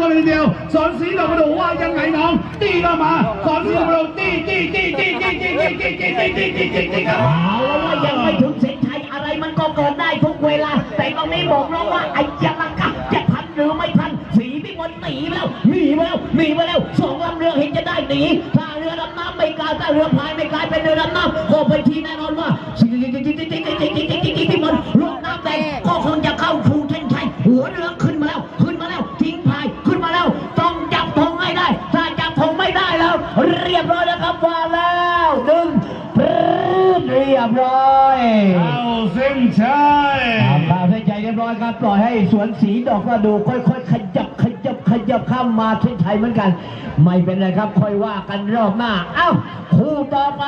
ตัวเลยเดียวสอนสีดอกกระโดดว่ายังไงน้องตีเข้ามาสอนสีดอกกระโดดตีเอาว่ายังไม่ถึงเส้นชัยอะไรมันก็เกิดได้ทุกเวลาแต่ตรงนี้บอกน้องว่าไอ้ยังกับจะทันหรือไม่ทันสีพิมลหนีไปแล้วสองลำเรือเห็นจะได้หนีถ้าเรือดำน้ำไม่กลายถ้าเรือพายไม่กลายเป็นเรือดำน้ำก็ไปทีแน่นอนว่าพิมลลงน้ำแดงก็คงจะเข้าชูเส้นชัยหัวเรือขึ้นมาแล้วทิ้งพายขึ้นมาแล้วต้องจับธงให้ได้ถ้าจับธงไม่ได้แล้วเรียบร้อยแล้วครับว่าแล้วดึงเรียบร้อยเอาเส้นชัยข่าวเส้นชัยเรียบร้อยครับปล่อยให้สวนสีดอกว่าดูค่อยๆขยับข้ามมาเส้นชัยเหมือนกันไม่เป็นไรครับค่อยว่ากันรอบหน้าเอ้าคู่ต่อไป